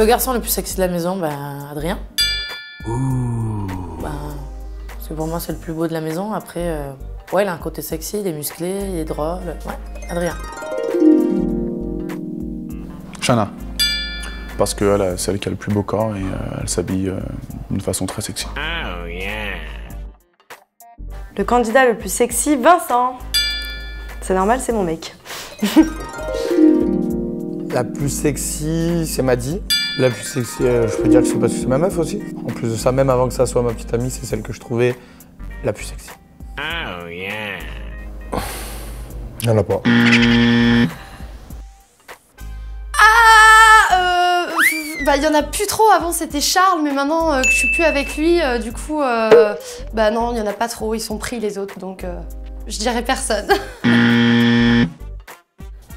Le garçon le plus sexy de la maison, Adrien. Ouh. Parce que pour moi, c'est le plus beau de la maison. Après, ouais, il a un côté sexy, il est musclé, il est drôle. Ouais, Adrien. Shana. Parce que c'est elle qui a le plus beau corps et elle s'habille d'une façon très sexy. Oh yeah. Le candidat le plus sexy, Vincent. C'est normal, c'est mon mec. La plus sexy, c'est Maddy. La plus sexy, je peux dire que c'est parce que c'est ma meuf aussi. En plus de ça, même avant que ça soit ma petite amie, c'est celle que je trouvais la plus sexy. Oh yeah. Il n'y en a pas. Il y en a plus trop. Avant c'était Charles, mais maintenant que je suis plus avec lui, du coup, non, il y en a pas trop. Ils sont pris les autres, donc je dirais personne.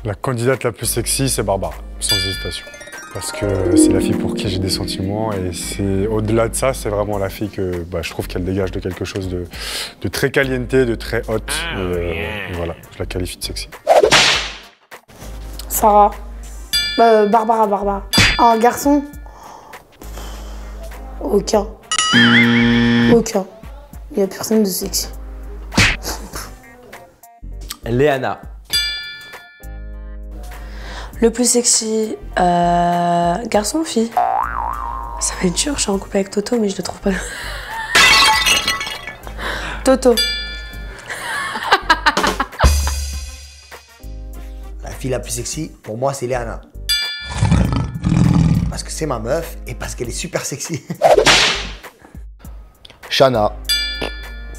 La candidate la plus sexy, c'est Barbara, sans hésitation. Parce que c'est la fille pour qui j'ai des sentiments et c'est au-delà de ça, c'est vraiment la fille que je trouve qu'elle dégage de quelque chose de très caliente, de très hot. Et voilà, je la qualifie de sexy. Sarah. Barbara. Un garçon? Aucun. Aucun. Il n'y a personne de sexy. Léana. Le plus sexy, garçon ou fille? Ça va être dur, je suis en couple avec Toto, mais je le trouve pas. Toto. La fille la plus sexy, pour moi, c'est Léana. Parce que c'est ma meuf et parce qu'elle est super sexy. Shana.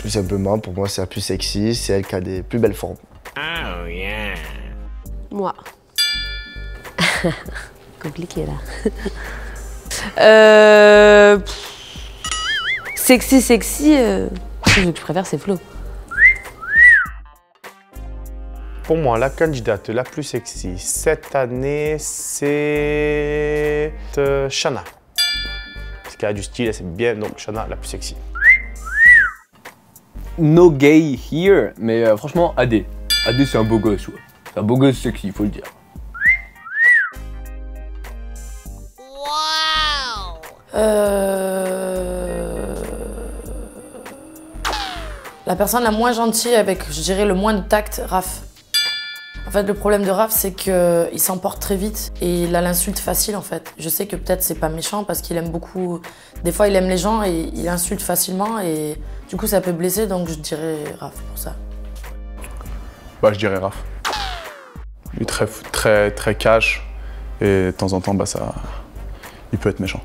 Tout simplement, pour moi, c'est la plus sexy, c'est elle qui a des plus belles formes. Oh yeah. Moi. Compliqué là. Sexy. Ce que je préfère, c'est Flo. Pour moi, la candidate la plus sexy cette année, c'est Shana. Parce qu'elle a du style, elle s'aime bien, donc Shana, la plus sexy. No gay here, mais franchement, AD. AD, c'est un beau gosse, ouais. C'est un beau gosse sexy, faut le dire. La personne la moins gentille avec, je dirais, le moins de tact, Raph. En fait, le problème de Raph, c'est qu'il s'emporte très vite et il a l'insulte facile, en fait. Je sais que peut-être c'est pas méchant parce qu'il aime beaucoup... Des fois, il aime les gens et il insulte facilement et du coup, ça peut blesser, donc je dirais Raph pour ça. Je dirais Raph. Il est très cash et de temps en temps, il peut être méchant.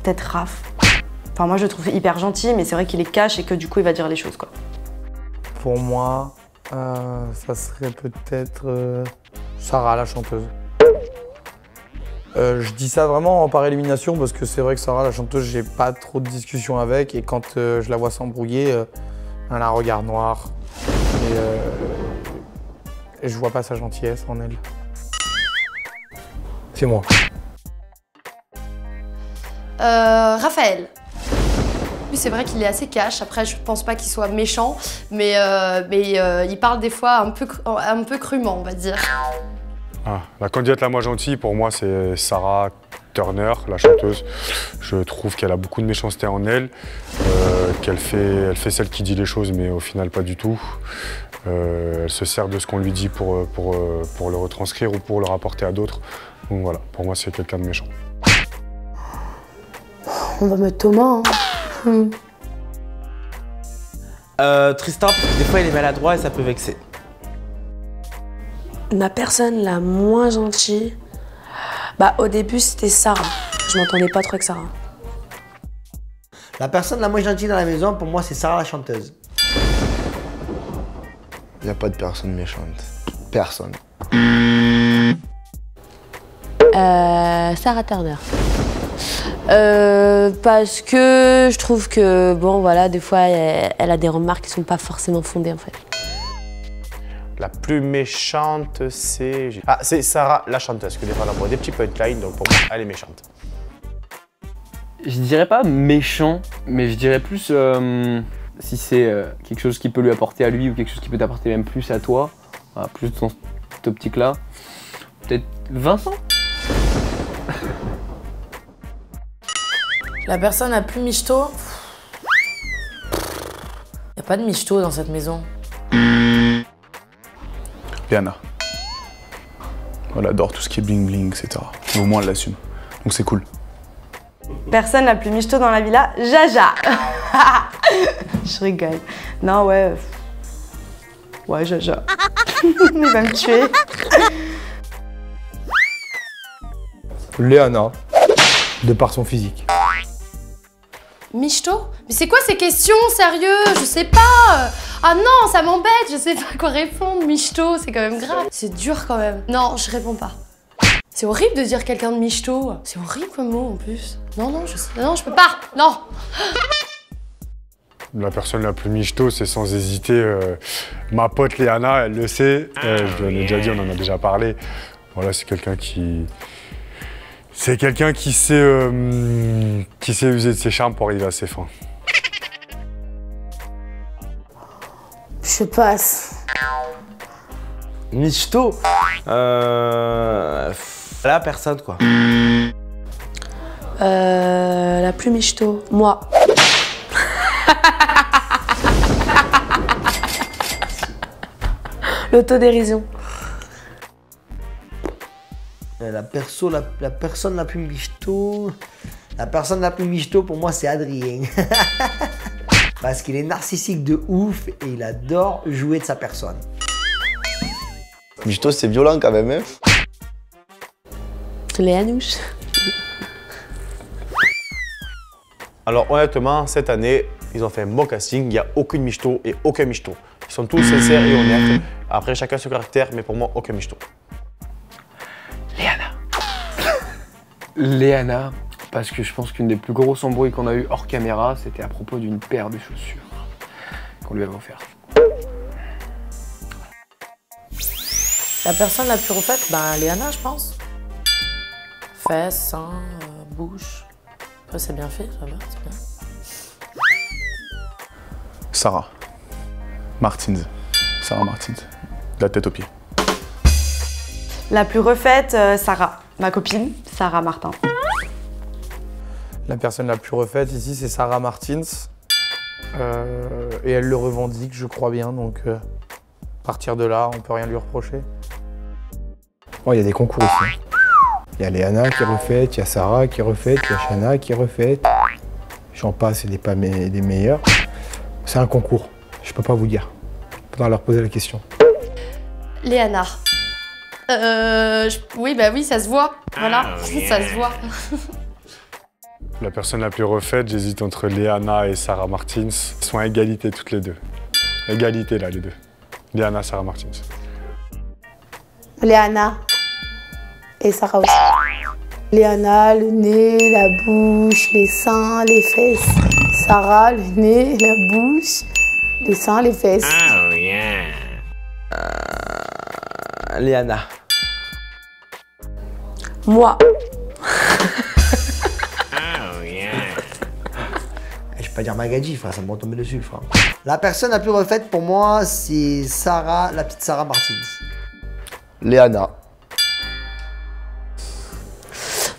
Peut-être Raph. Enfin, moi, je le trouve hyper gentil, mais c'est vrai qu'il est cash et que du coup, il va dire les choses, quoi. Pour moi, ça serait peut-être Sarah, la chanteuse. Je dis ça vraiment par élimination parce que c'est vrai que Sarah, la chanteuse, j'ai pas trop de discussions avec et quand je la vois s'embrouiller, elle a un regard noir et je vois pas sa gentillesse en elle. C'est moi. Raphaël. Lui, c'est vrai qu'il est assez cash. Après, je pense pas qu'il soit méchant, mais il parle des fois un peu crûment, on va dire. La candidate la moins gentille, pour moi, c'est Sarah Turner, la chanteuse. Je trouve qu'elle a beaucoup de méchanceté en elle, elle fait celle qui dit les choses, mais au final, pas du tout. Elle se sert de ce qu'on lui dit pour le retranscrire ou pour le rapporter à d'autres. Donc voilà, pour moi, c'est quelqu'un de méchant. On va mettre Thomas. Tristan, parce que des fois, il est maladroit et ça peut vexer. Ma personne la moins gentille, au début, c'était Sarah. Je m'entendais pas trop avec Sarah. La personne la moins gentille dans la maison, pour moi, c'est Sarah, la chanteuse. Il n'y a pas de personne méchante. Personne. Sarah Turner. Parce que je trouve que, bon voilà, des fois, elle a des remarques qui sont pas forcément fondées en fait. La plus méchante, c'est... c'est Sarah, la chanteuse, parce que des fois, elle envoie des petits punchlines, donc pour moi, elle est méchante. Je dirais pas méchant, mais je dirais plus si c'est quelque chose qui peut lui apporter à lui ou quelque chose qui peut t'apporter même plus à toi, plus dans cette optique-là. Peut-être Vincent. La personne la plus michto. Y a pas de michto dans cette maison. Léana. Elle adore tout ce qui est bling bling, etc. Mais au moins elle l'assume. Donc c'est cool. Personne la plus michto dans la villa, Jaja. Je rigole. Non, ouais. Ouais, Jaja. Il va me tuer. Léana, de par son physique. Michto? Mais c'est quoi ces questions, sérieux? Je sais pas. Ah non, ça m'embête, je sais pas quoi répondre. Michto, c'est quand même grave. C'est dur quand même. Non, je réponds pas. C'est horrible de dire quelqu'un de michto. C'est horrible comme mot en plus. Non, non, non, je peux pas. Non. La personne la plus michto, c'est sans hésiter ma pote Léana, elle le sait. Je lui en ai déjà dit, on en a déjà parlé. Voilà, c'est quelqu'un qui... C'est quelqu'un qui sait user de ses charmes pour arriver à ses fins. Je passe. Michto. La personne, quoi. La plus michto, moi. L'autodérision. La personne la plus michto. La personne la plus michto, pour moi, c'est Adrien. Parce qu'il est narcissique de ouf et il adore jouer de sa personne. Michto, c'est violent quand même, hein. Les Anouches. Alors honnêtement, cette année, ils ont fait un bon casting. Il n'y a aucune michto et aucun michto. Ils sont tous sincères et honnêtes. Après, chacun son caractère, mais pour moi, aucun michto. Léana, parce que je pense qu'une des plus grosses embrouilles qu'on a eues hors caméra, c'était à propos d'une paire de chaussures qu'on lui avait offert. La personne la plus refaite, ben Léana, je pense. Fesses, seins, bouche. Après, c'est bien fait, ça va, c'est bien. Sarah. Martins. Sarah Martins. De la tête aux pieds. La plus refaite, Sarah. Ma copine, Sarah Martin. La personne la plus refaite ici, c'est Sarah Martins. Et elle le revendique, je crois bien. Donc, à partir de là, on peut rien lui reprocher. Bon, il y a des concours ici. Il y a Léana qui est refaite, il y a Sarah qui est refaite, il y a Shana qui est refaite. J'en passe, et des meilleurs. C'est un concours, je peux pas vous dire. Faudra leur poser la question. Léana. Oui, bah oui, ça se voit. Voilà, ça se voit. La personne la plus refaite, j'hésite entre Léana et Sarah Martins. Ils sont à égalité toutes les deux. Égalité là, les deux. Léana, Sarah Martins. Léana. Et Sarah aussi. Léana, le nez, la bouche, les seins, les fesses. Sarah, le nez, la bouche, les seins, les fesses. Oh yeah. Léana. Moi. Oh yeah. Je peux pas dire Magadji, frère, ça me tomber dessus, frère. La personne la plus refaite pour moi, c'est Sarah, la petite Sarah Martins. Léana.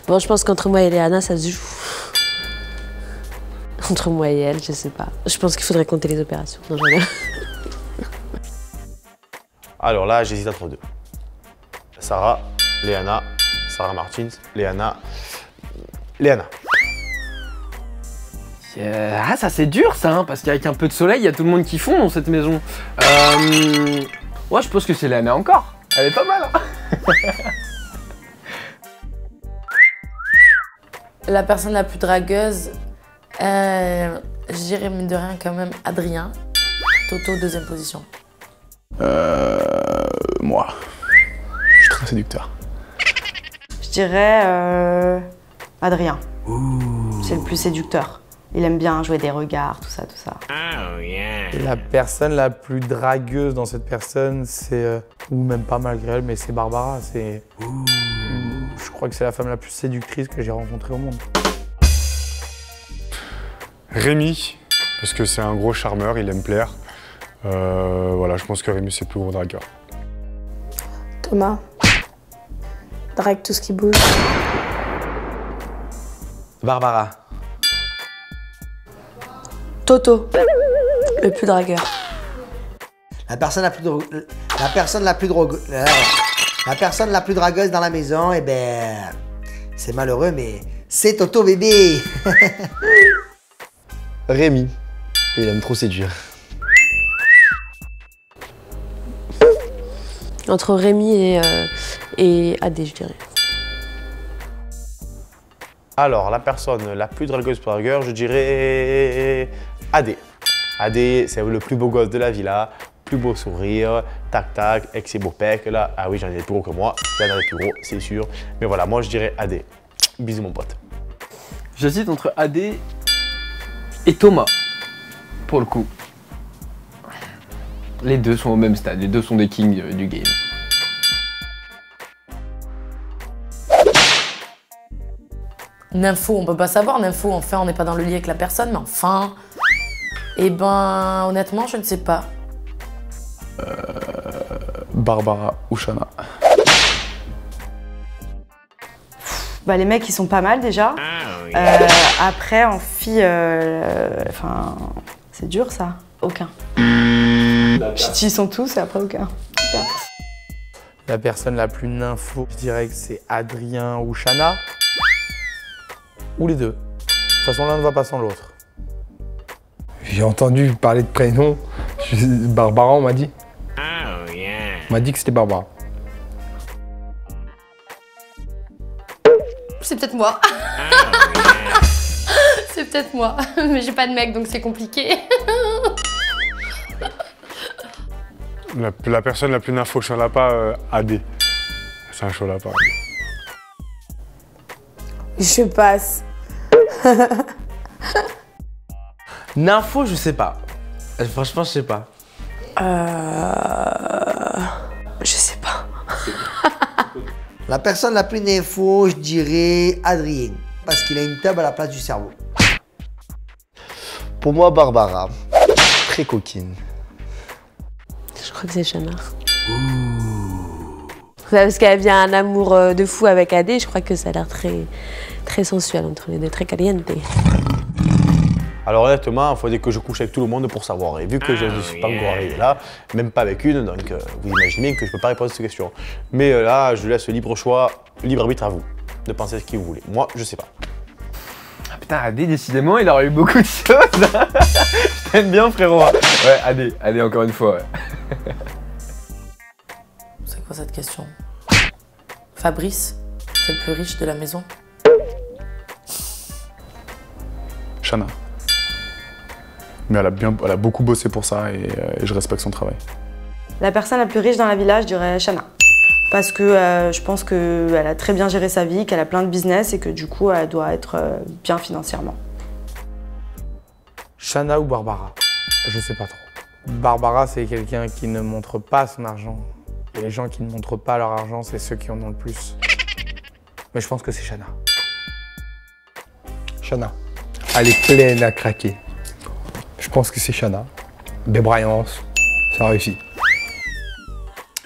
Bon, je pense qu'entre moi et Léana, ça se joue. Entre moi et elle, je sais pas. Je pense qu'il faudrait compter les opérations. Non, Alors là, j'hésite entre deux. Sarah, Léana, Sarah Martins, Léana, Léana. Ah, ça c'est dur ça, hein, parce qu'avec un peu de soleil, il y a tout le monde qui fond dans cette maison. Ouais, je pense que c'est Léana encore. Elle est pas mal, hein. La personne la plus dragueuse, je dirais mine de rien quand même Adrien. Toto, deuxième position. Moi. Je suis très séducteur. Je dirais Adrien. C'est le plus séducteur. Il aime bien jouer des regards, tout ça, tout ça. Oh yeah. La personne la plus dragueuse dans cette personne, c'est... ou même pas malgré elle, mais c'est Barbara. C'est... Je crois que c'est la femme la plus séductrice que j'ai rencontrée au monde. Rémi, parce que c'est un gros charmeur, il aime plaire. Voilà, je pense que Rémi c'est le plus gros dragueur. Thomas. Drague tout ce qui bouge. Barbara. Toto, le plus dragueur. La personne la plus dragueuse dans la maison, eh ben, c'est malheureux, mais c'est Toto bébé. Rémi. Il aime trop séduire. Entre Rémi et Adé, je dirais. Alors, la personne la plus dragueuse pour dragueur, je dirais Adé. Adé, c'est le plus beau gosse de la villa, plus beau sourire, tac tac, avec ses beaux pecs là. Ah oui, j'en ai des plus gros que moi, il y en a des plus gros, c'est sûr. Mais voilà, moi je dirais Adé. Bisous mon pote. J'hésite entre Adé et Thomas, pour le coup. Les deux sont au même stade, les deux sont des kings du game. Nympho, on peut pas savoir, Nympho, enfin on n'est pas dans le lit avec la personne, mais enfin... Eh ben, honnêtement, je ne sais pas. Barbara ou Shana. Bah, les mecs, ils sont pas mal déjà. Après, en fille, enfin, c'est dur ça. Aucun. Ils sont tous et après aucun. Super. La personne la plus nympho, je dirais que c'est Adrien ou Shana. Ou les deux. De toute façon, l'un ne va pas sans l'autre. J'ai entendu parler de prénom. Barbara, on m'a dit. On m'a dit que c'était Barbara. C'est peut-être moi. C'est peut-être moi. Mais j'ai pas de mec, donc c'est compliqué. La personne la plus nympho chez Lapa, Adé. C'est un chaud lapin. Je passe. Nympho, je sais pas. Franchement, je sais pas. Je sais pas. La personne la plus nympho, je dirais Adrien. Parce qu'il a une tube à la place du cerveau. Pour moi, Barbara. Très coquine. Je crois que c'est Shana. Parce qu'elle vient un amour de fou avec Adé, je crois que ça a l'air très sensuel entre les deux, très caliente. Alors honnêtement, il faudrait que je couche avec tout le monde pour savoir. Et vu que je ne suis pas encore arrivé là, même pas avec une, donc vous imaginez que je ne peux pas répondre à cette question. Mais là, je laisse libre choix, libre arbitre à vous de penser ce que vous voulez. Moi, je sais pas. Ah putain, Adé, décidément, il aurait eu beaucoup de choses. Je t'aime bien, frérot. Ouais, Adé, encore une fois. Ouais. C'est quoi cette question? Fabrice, c'est le plus riche de la maison. Shana. Mais elle a beaucoup bossé pour ça et je respecte son travail. La personne la plus riche dans la villa, je dirais Shana. Parce que je pense qu'elle a très bien géré sa vie, qu'elle a plein de business et que du coup, elle doit être bien financièrement. Shana ou Barbara? Je sais pas trop. Barbara, c'est quelqu'un qui ne montre pas son argent. Et les gens qui ne montrent pas leur argent, c'est ceux qui en ont le plus. Mais je pense que c'est Shana. Shana. Elle est pleine à craquer. Je pense que c'est Shana. Bébraillance, ça réussit.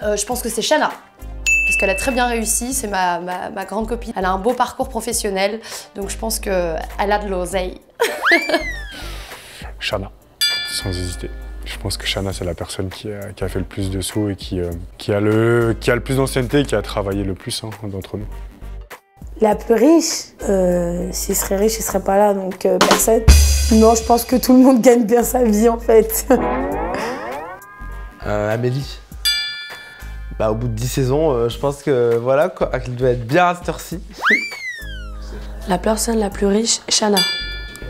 Je pense que c'est Shana. Parce qu'elle a très bien réussi, c'est ma grande copine. Elle a un beau parcours professionnel, donc je pense qu'elle a de l'oseille. Shana, sans hésiter. Je pense que Shana, c'est la personne qui a fait le plus de sauts et qui a le plus d'ancienneté et qui a travaillé le plus d'entre nous. La plus riche, s'il serait riche, il serait pas là, donc personne. Non, je pense que tout le monde gagne bien sa vie en fait. Amélie. Bah, au bout de 10 saisons, je pense que voilà quoi, qu'elle doit être bien à cette heure-ci. La personne la plus riche, Shana.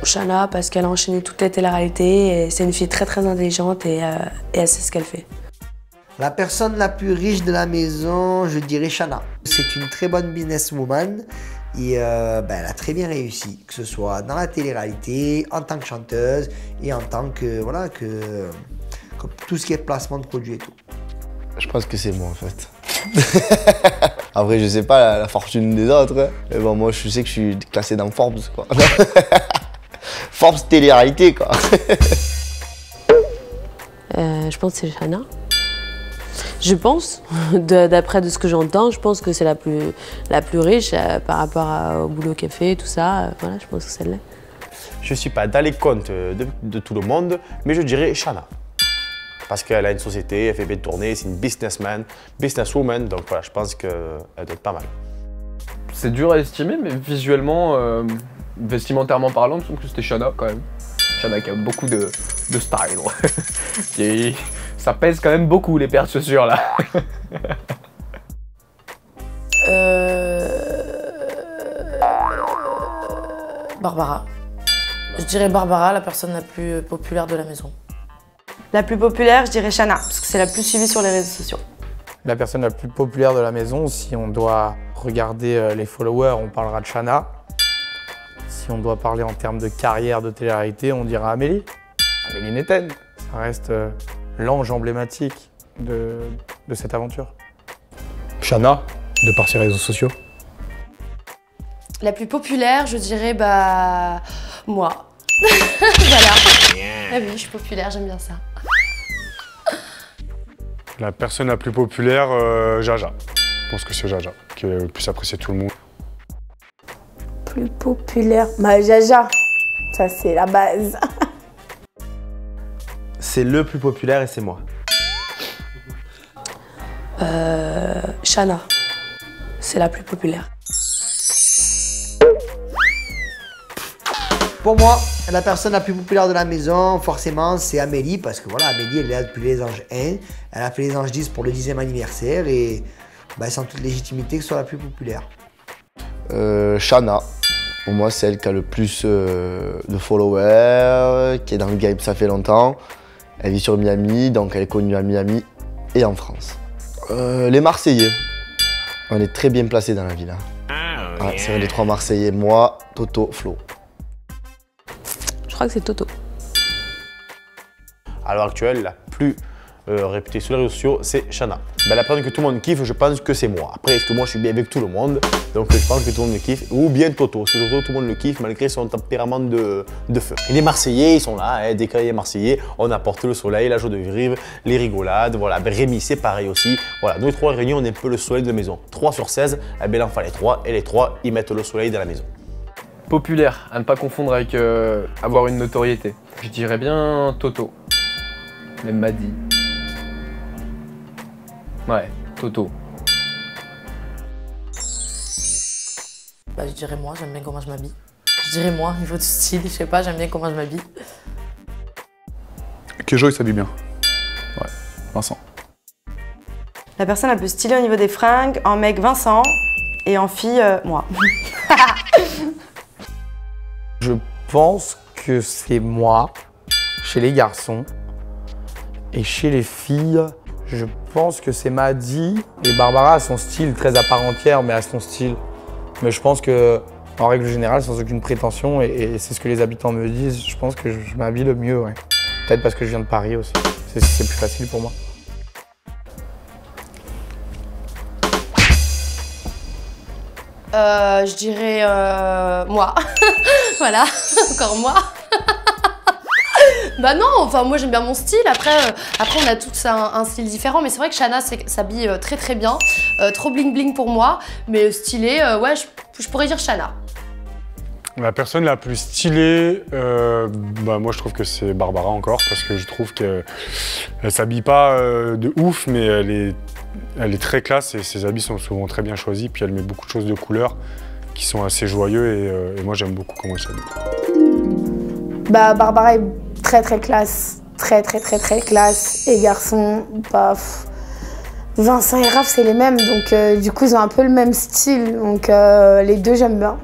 Shana parce qu'elle a enchaîné toute la télé-réalité et c'est une fille très intelligente et elle sait ce qu'elle fait. La personne la plus riche de la maison, je dirais Shana. C'est une très bonne businesswoman et elle a très bien réussi, que ce soit dans la télé-réalité, en tant que chanteuse et en tant que, voilà, comme tout ce qui est placement de produits et tout. Je pense que c'est moi en fait. Après, je sais pas la fortune des autres, hein. Mais bon, moi je sais que je suis classé dans Forbes quoi. Forbes télé-réalité quoi. Je pense que c'est Shana. Je pense, d'après de ce que j'entends, je pense que c'est la plus riche par rapport au boulot qu'elle fait, tout ça. Voilà, je pense que c'est elle-là. je ne suis pas dans les comptes de tout le monde, mais je dirais Shana. Parce qu'elle a une société, elle fait bien tourner, c'est une businesswoman, donc voilà, je pense qu'elle doit être pas mal. C'est dur à estimer, mais visuellement, vestimentairement parlant, je trouve que c'était Shana quand même. Shana qui a beaucoup de style. Et ça pèse quand même beaucoup les paires de chaussures là. Barbara. Je dirais Barbara, la personne la plus populaire de la maison. La plus populaire, je dirais Shana, parce que c'est la plus suivie sur les réseaux sociaux. La personne la plus populaire de la maison, si on doit regarder les followers, on parlera de Shana. Si on doit parler en termes de carrière de télé-réalité, on dira Amélie. Amélie Netten. Ça reste l'ange emblématique de cette aventure. Shana, de par ses réseaux sociaux. La plus populaire, je dirais, bah, moi. Voilà. Ah oui, je suis populaire, j'aime bien ça. La personne la plus populaire, Jaja. Je pense que c'est Jaja, qui est le plus apprécié de tout le monde. Plus populaire, bah Jaja. Ça, c'est la base. C'est le plus populaire et c'est moi. Shana. C'est la plus populaire. Pour moi, la personne la plus populaire de la maison, forcément, c'est Amélie, parce que voilà, Amélie, elle est là depuis les Anges 1, elle a fait les Anges 10 pour le 10e anniversaire, et bah, sans toute légitimité que ce soit la plus populaire. Shana, pour moi, c'est elle qui a le plus de followers, qui est dans le game, ça fait longtemps. Elle vit sur Miami, donc elle est connue à Miami et en France. Les Marseillais, on est très bien placés dans la ville. Ouais, c'est les 3 Marseillais, moi, Toto, Flo. Je crois que c'est Toto. À l'heure actuelle, la plus réputée sur les réseaux sociaux, c'est Shana. Ben, la personne que tout le monde kiffe, je pense que c'est moi. Après, est-ce que moi je suis bien avec tout le monde? Donc je pense que tout le monde me kiffe. Ou bien Toto, parce que Toto, tout le monde le kiffe malgré son tempérament de feu. Et les Marseillais, ils sont là, hein, dès qu'il y a Marseillais, on apporte le soleil, la joie de vivre, les rigolades. Voilà. Ben, Rémi, c'est pareil aussi. Voilà, nous les 3 réunis, on est un peu le soleil de la maison. 3 sur 16, eh ben, il en fallait les 3, et les 3, ils mettent le soleil dans la maison. Populaire, à ne pas confondre avec avoir une notoriété. Je dirais bien Toto. Même Madi. Ouais, Toto. Bah, je dirais moi, j'aime bien comment je m'habille. Je dirais moi, au niveau du style, je sais pas, j'aime bien comment je m'habille. Kejo, il s'habille bien. Ouais, Vincent. La personne la plus stylée au niveau des fringues, en mec Vincent, et en fille, moi. Je pense que c'est moi, chez les garçons. Et chez les filles, je pense que c'est Madi. Et Barbara a son style très à part entière, mais a son style. Mais je pense que, en règle générale, sans aucune prétention, et c'est ce que les habitants me disent, je pense que je m'habille le mieux, ouais. Peut-être parce que je viens de Paris aussi. C'est plus facile pour moi. Je dirais moi. Voilà, encore moi. Bah non, enfin moi j'aime bien mon style. Après on a tous un style différent, mais c'est vrai que Shana s'habille très très bien, trop bling bling pour moi, mais stylé, ouais, je pourrais dire Shana. La personne la plus stylée, bah moi je trouve que c'est Barbara encore, parce que je trouve qu'elle s'habille pas de ouf, mais elle est très classe et ses habits sont souvent très bien choisis, puis elle met beaucoup de choses de couleur qui sont assez joyeux et moi j'aime beaucoup comment elle s'habille. Bah Barbara est très très classe, très classe, et garçon, paf. Vincent et Raph c'est les mêmes, donc du coup ils ont un peu le même style, donc les deux j'aime bien.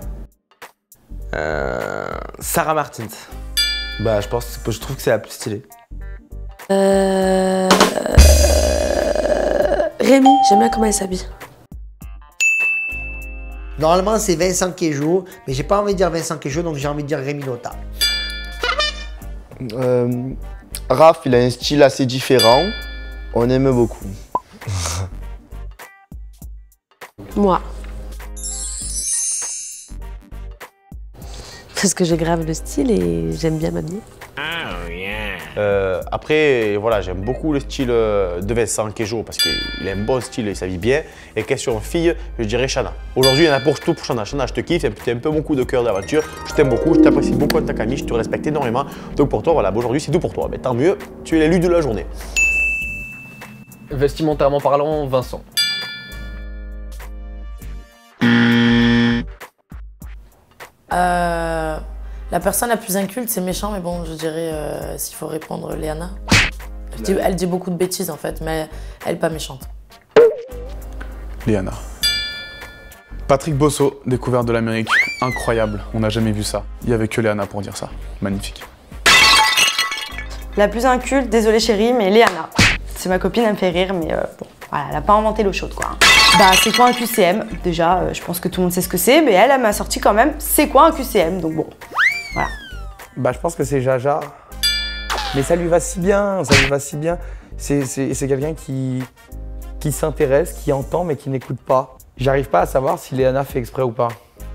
Sarah Martins. Bah je trouve que c'est la plus stylée. Rémi, j'aime bien comment elle s'habille. Normalement c'est Vincent Kejo, mais j'ai pas envie de dire Vincent Kejo, donc j'ai envie de dire Rémi Lota. Raph, il a un style assez différent. On aime beaucoup. Moi. Parce que j'ai grave le style et j'aime bien m'habiller. Oh yeah. Après, voilà, j'aime beaucoup le style de Vincent Queijo parce qu'il a un bon style et il s'habille bien. Et question fille, je dirais Chana. Aujourd'hui, il y en a pour tout pour Chana. Chana, je te kiffe, tu es un peu mon coup de cœur d'aventure. Je t'aime beaucoup, je t'apprécie beaucoup en tant qu'ami, je te respecte énormément. Donc pour toi, voilà, aujourd'hui, c'est tout pour toi. Mais tant mieux, tu es l'élu de la journée. Vestimentairement parlant, Vincent. La personne la plus inculte, c'est méchant, mais bon, je dirais, s'il faut répondre, Léana. Elle dit beaucoup de bêtises en fait, mais elle n'est pas méchante. Léana. Patrick Bosso, découverte de l'Amérique. Incroyable, on n'a jamais vu ça. Il n'y avait que Léana pour dire ça. Magnifique. La plus inculte, désolée chérie, mais Léana. C'est ma copine, elle me fait rire, mais bon, voilà, elle n'a pas inventé l'eau chaude quoi. Bah, c'est quoi un QCM? Déjà, je pense que tout le monde sait ce que c'est, mais elle m'a sorti quand même, c'est quoi un QCM? Donc bon, voilà. Bah, je pense que c'est Jaja. Mais ça lui va si bien, ça lui va si bien. C'est quelqu'un qui s'intéresse, qui entend, mais qui n'écoute pas. J'arrive pas à savoir si Léana fait exprès ou pas.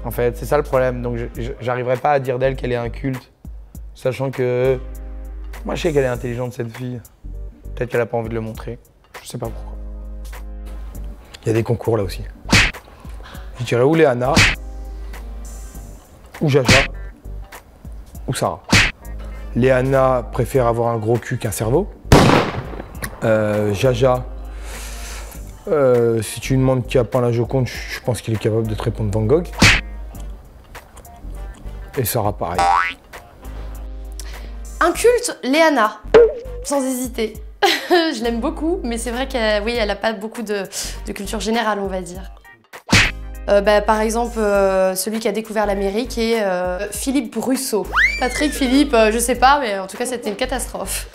En fait, c'est ça le problème. Donc, j'arriverai pas à dire d'elle qu'elle est inculte, sachant que moi, je sais qu'elle est intelligente, cette fille. Peut-être qu'elle a pas envie de le montrer. Je sais pas pourquoi. Il y a des concours là aussi. Je dirais ou Léana, ou Jaja, ou Sarah. Léana préfère avoir un gros cul qu'un cerveau. Jaja, si tu lui demandes qui a peint la Joconde, je pense qu'il est capable de te répondre Van Gogh. Et Sarah, pareil. Inculte, Léana, sans hésiter. Je l'aime beaucoup, mais c'est vrai qu'elle oui, elle a pas beaucoup de culture générale, on va dire. Par exemple, celui qui a découvert l'Amérique est Philippe Brusseau. Patrick, Philippe, je sais pas, mais en tout cas, c'était une catastrophe.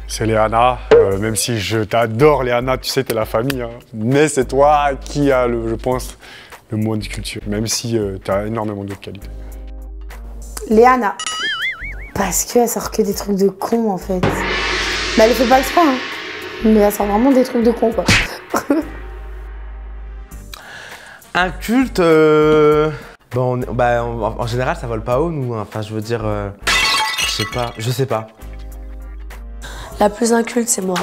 C'est Léana, même si je t'adore Léana, tu sais, t'es la famille. Hein. Mais c'est toi qui a, je pense, le moins de culture, même si t'as énormément d'autres qualités. Léana. Parce qu'elle sort que des trucs de con en fait. Bah elle fait pas exprès hein. Mais elle sort vraiment des trucs de con quoi. Un culte, bon, en général ça vole pas haut nous, hein. Enfin je veux dire, je sais pas. La plus inculte c'est moi.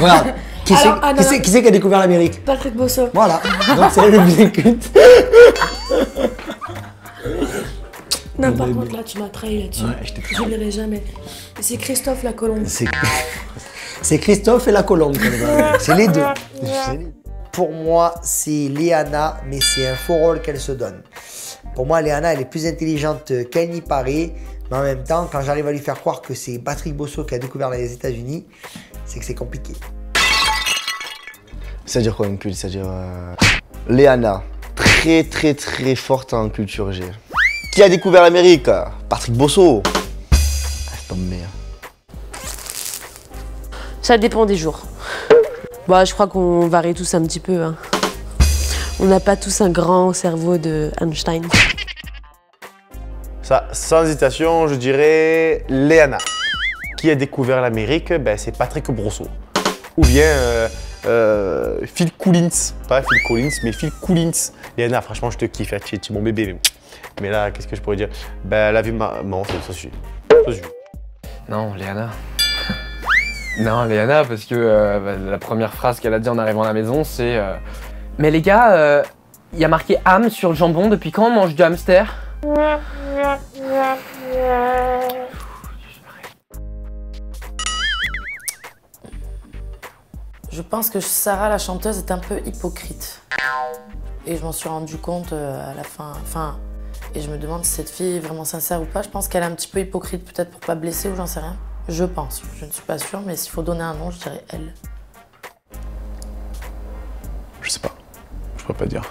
Voilà. Qui c'est qui a découvert l'Amérique? Patrick Bosso. Voilà. Donc c'est le plus inculte. Non, par contre, là, tu m'as trahi là-dessus. Ouais, je n'oublierai jamais. C'est Christophe la colombe. C'est Christophe et la colombe. C'est les deux. Pour moi, c'est Léana, mais c'est un faux rôle qu'elle se donne. Pour moi, Léana, elle est plus intelligente qu'elle n'y paraît. Mais en même temps, quand j'arrive à lui faire croire que c'est Patrick Bosso qui a découvert les États-Unis, c'est que c'est compliqué. C'est-à-dire quoi une culte? C'est-à-dire Léana, très très très forte en culture G. Qui a découvert l'Amérique? Patrick Bosso. C'est ton meilleur. Ça dépend des jours. Bah, je crois qu'on varie tous un petit peu. Hein. On n'a pas tous un grand cerveau de Einstein. Ça, sans hésitation, je dirais Léana. Qui a découvert l'Amérique? C'est Patrick Bosso. Ou bien Phil Collins. Pas Phil Collins, mais Phil Collins. Léana, franchement, je te kiffe. Tu es mon bébé. Mais là, qu'est-ce que je pourrais dire? La vie non, ça suffit. Non, Léana. Non, Léana, parce que la première phrase qu'elle a dit en arrivant à la maison, c'est mais les gars, il y a marqué ham sur le jambon, depuis quand on mange du hamster? Je pense que Sarah, la chanteuse, est un peu hypocrite. Et je m'en suis rendu compte à la fin. Et je me demande si cette fille est vraiment sincère ou pas. Je pense qu'elle est un petit peu hypocrite, peut-être pour pas blesser ou j'en sais rien. Je pense, je ne suis pas sûre, mais s'il faut donner un nom, je dirais elle. Je sais pas, je pourrais pas dire.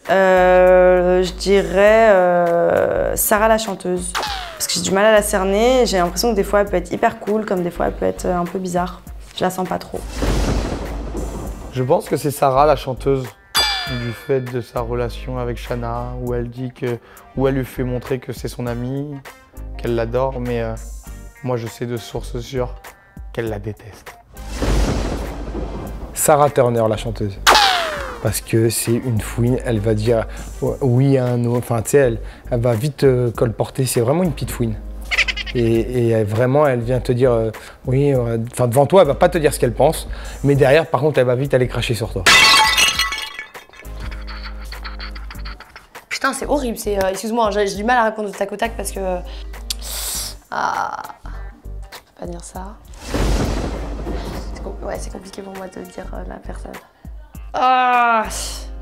Je dirais Sarah la chanteuse. Parce que j'ai du mal à la cerner, j'ai l'impression que des fois elle peut être hyper cool, comme des fois elle peut être un peu bizarre. Je la sens pas trop. Je pense que c'est Sarah la chanteuse. Du fait de sa relation avec Chana, où elle dit que, où elle lui fait montrer que c'est son amie, qu'elle l'adore, mais moi je sais de sources sûres qu'elle la déteste. Sarah Turner, la chanteuse. parce que c'est une fouine. Elle va dire oui à un non. Enfin, tu sais, elle va vite colporter. C'est vraiment une petite fouine. Et vraiment, elle vient te dire oui. Enfin, devant toi, elle va pas te dire ce qu'elle pense, mais derrière, par contre, elle va vite aller cracher sur toi. Putain, c'est horrible. Excuse-moi, j'ai du mal à répondre de tac au tac parce que. Ah. Je peux pas dire ça. Ouais, c'est compliqué pour moi de dire la personne. Ah.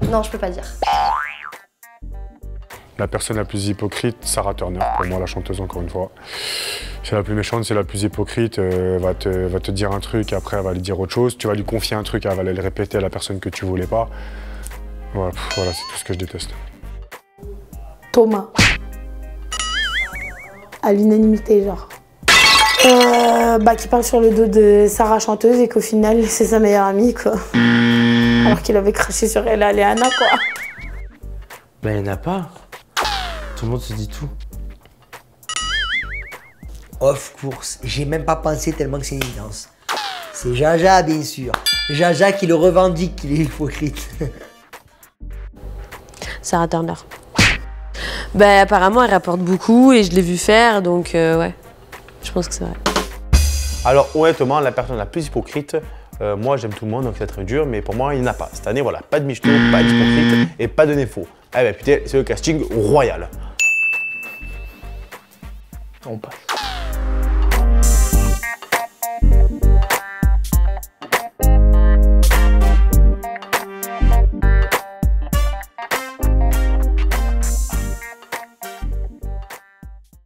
Non, je peux pas dire. La personne la plus hypocrite, Sarah Turner, pour moi, la chanteuse, encore une fois. C'est la plus méchante, c'est la plus hypocrite. Elle va te dire un truc, après, elle va lui dire autre chose. Tu vas lui confier un truc, elle va aller le répéter à la personne que tu voulais pas. Voilà, c'est tout ce que je déteste. Thomas. À l'unanimité, genre. Qui parle sur le dos de Sarah chanteuse et qu'au final, c'est sa meilleure amie, quoi. Alors qu'il avait craché sur elle et Anna, quoi. Ben, il n'y en a pas. Tout le monde se dit tout. Of course, j'ai même pas pensé tellement que c'est une évidence. C'est Jaja, bien sûr. Jaja qui le revendique qu'il est hypocrite. Sarah Turner. Ben, apparemment, elle rapporte beaucoup et je l'ai vu faire, donc ouais, je pense que c'est vrai. Alors honnêtement, la personne la plus hypocrite, moi j'aime tout le monde donc c'est très dur, mais pour moi il n'y en a pas. Cette année, voilà, pas de michto, pas d'hypocrite et pas de nez faux. Eh ben putain, c'est le casting royal. On passe.